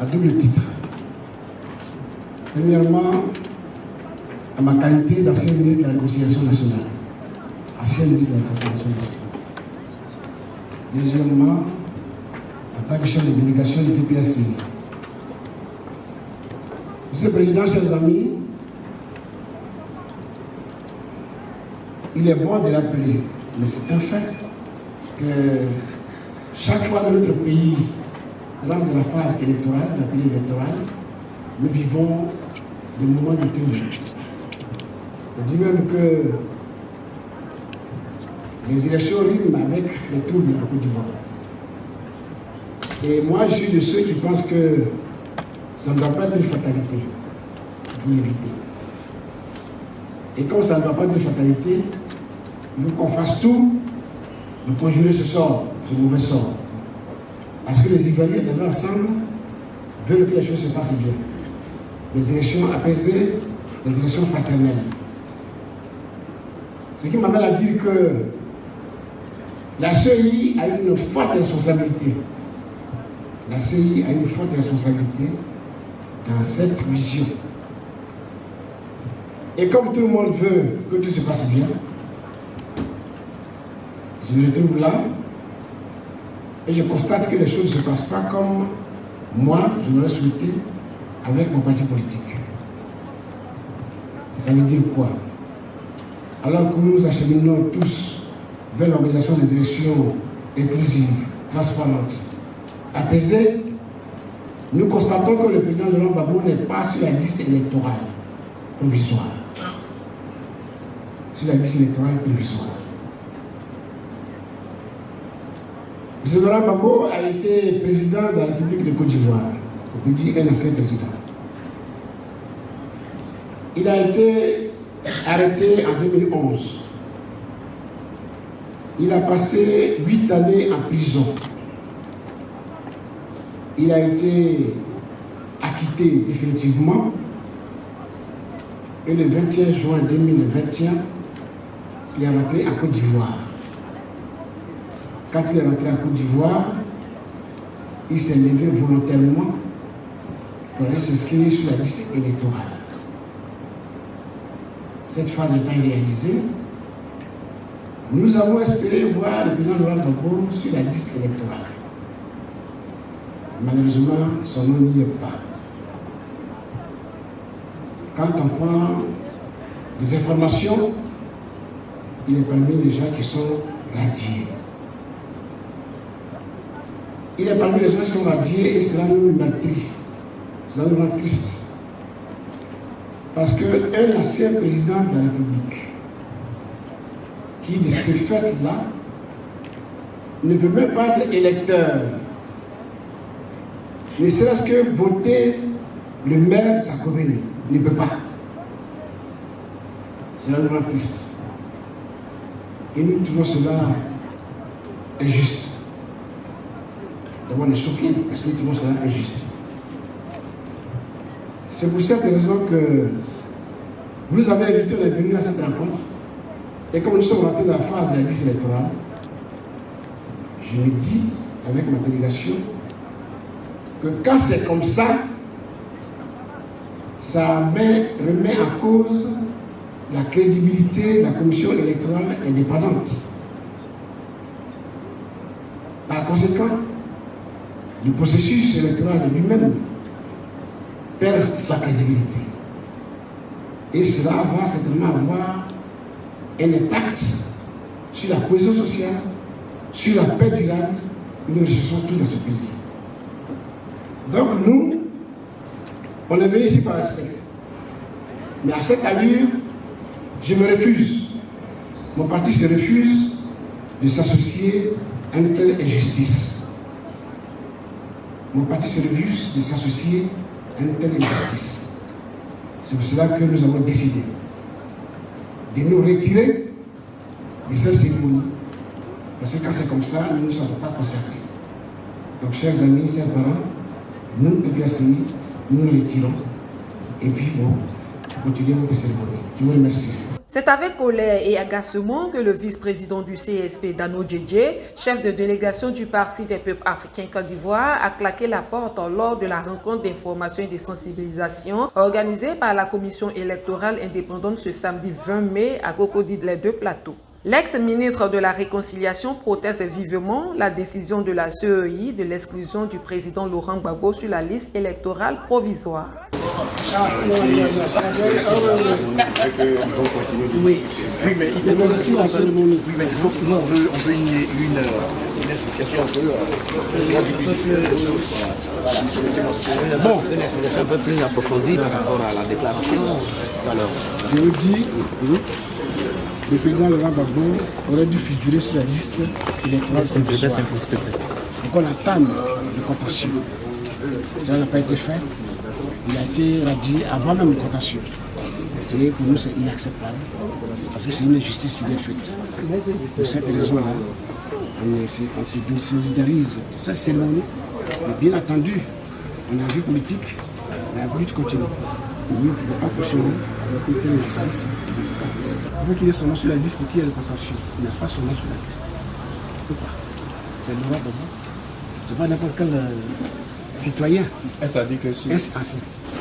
à double titre. Premièrement, à ma qualité d'ancien ministre de la Réconciliation nationale. Ancien ministre de la Réconciliation nationale. Deuxièmement, en tant que chef de délégation du PPSC. Monsieur le Président, chers amis, il est bon de rappeler, mais c'est un fait, que chaque fois dans notre pays, lors de la phase électorale, la période électorale, nous vivons des moments de trouble. On dit même que les élections riment avec les troubles en Côte d'Ivoire. Et moi, je suis de ceux qui pensent que ça ne doit pas être une fatalité. Il faut l'éviter. Et comme ça ne doit pas être une fatalité, il faut qu'on fasse tout pour conjurer ce sort, ce mauvais sort. Parce que les Ivoiriens, dans l'ensemble, veulent que les choses se passent bien. Des élections apaisées, des élections fraternelles. Ce qui m'amène à dire que la CEI a une forte responsabilité. La CEI a une forte responsabilité dans cette vision. Et comme tout le monde veut que tout se passe bien, je me retrouve là et je constate que les choses ne se passent pas comme moi, je l'aurais souhaité avec mon parti politique. Ça veut dire quoi? Alors que nous nous acheminons tous vers l'organisation des élections inclusives, transparentes, apaisées, nous constatons que le président Laurent Gbagbo n'est pas sur la liste électorale provisoire. Sur la liste électorale provisoire. M. Laurent Gbagbo a été président de la République de Côte d'Ivoire. On peut dire un ancien président. Il a été arrêté en 2011. Il a passé 8 années en prison. Il a été acquitté définitivement. Et le 21 juin 2021, il est rentré en Côte d'Ivoire. Quand il est rentré en Côte d'Ivoire, il s'est levé volontairement pour aller s'inscrire sur la liste électorale. Cette phase étant réalisée, nous avons espéré voir le président Laurent Gbagbo sur la liste électorale. Malheureusement, son nom n'y est pas. Quand on prend des informations, il est parmi les gens qui sont radiés. Il est parmi les gens qui sont radiés et cela nous meurtrit. Cela nous rend triste. Parce qu'un ancien président de la République, qui de ce fait-là, ne peut même pas être électeur, ne serait-ce que voter le maire de sa commune, il ne peut pas. Cela nous rend triste. Et nous trouvons cela injuste. D'abord, on est choqués parce que nous trouvons cela injuste. C'est pour cette raison que vous nous avez invités, on est venus à cette rencontre. Et comme nous sommes rentrés dans la phase de la liste électorale, je me dis avec ma délégation que quand c'est comme ça, ça remet en cause la crédibilité de la commission électorale indépendante. Par conséquent, le processus électoral de lui-même perd sa crédibilité. Et cela va certainement avoir un impact sur la cohésion sociale, sur la paix durable que nous recherchons tous dans ce pays. Donc nous, on est venus ici par respect. Mais à cette allure, je me refuse. Mon parti se refuse de s'associer à une telle injustice. Mon parti se refuse de s'associer à une telle injustice. C'est pour cela que nous avons décidé de nous retirer de cette cérémonie. Parce que quand c'est comme ça, nous ne sommes pas concernés. Donc, chers amis, chers parents, nous, PPACI, nous nous retirons. Et puis, bon, continuez votre cérémonie. Je vous remercie. C'est avec colère et agacement que le vice-président du CSP, Dano Djedje, chef de délégation du Parti des peuples africains Côte d'Ivoire, a claqué la porte lors de la rencontre d'information et de sensibilisation organisée par la Commission électorale indépendante ce samedi 20 mai à Cocody-les-Deux Plateaux. L'ex-ministre de la Réconciliation proteste vivement la décision de la CEI de l'exclusion du président Laurent Gbagbo sur la liste électorale provisoire. Oui, mais il faut on veut une explication Bon, une explication un peu plus approfondie par rapport à la déclaration. Alors, je vous dis, le président Laurent Gbagbo aurait dû figurer sur la liste électorale provisoire. Donc on attend le contentieux. Ça n'a pas été fait. Il a été radié avant même le contentieux. Et pour nous, c'est inacceptable. Parce que c'est une injustice qui est faite. Pour cette raison-là, on se solidarise de cette cérémonie. Mais bien entendu, on a vu politique, la lutte continue. Nous ne pouvons pas cautionner une telle injustice. Il faut qu'il ait son nom sur la liste pour qu'il y ait le contentieux. Il n'a pas son nom sur la liste. Pourquoi? C'est Laurent Gbagbo. Ce n'est pas n'importe quel citoyen. Ça dit que si.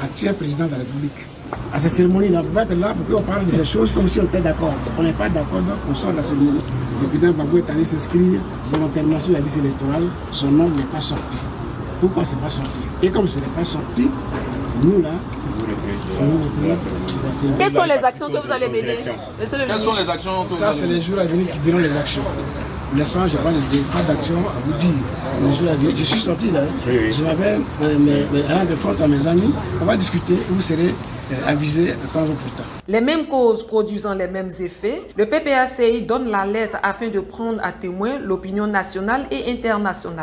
Ancien président de la République. À cette cérémonie-là, on va être là pour qu'on parle de ces choses comme si on était d'accord. On n'est pas d'accord, donc on sort de la cérémonie. Le président Gbagbo est allé s'inscrire volontairement sur la liste électorale. Son nom n'est pas sorti. Pourquoi ce n'est pas sorti? Et comme ce n'est pas sorti, nous là, quelles sont les actions que vous allez mener? Quelles sont les actions que ça, c'est les jours à venir qui diront les actions. Pour l'instant, je n'ai pas d'action à vous dire. C'est les jours à venir. Je suis sorti là. Je m'avais rendu compte à mes amis. On va discuter et vous serez avisés de temps en plus tard. Les mêmes causes produisant les mêmes effets, le PPACI donne l'alerte afin de prendre à témoin l'opinion nationale et internationale.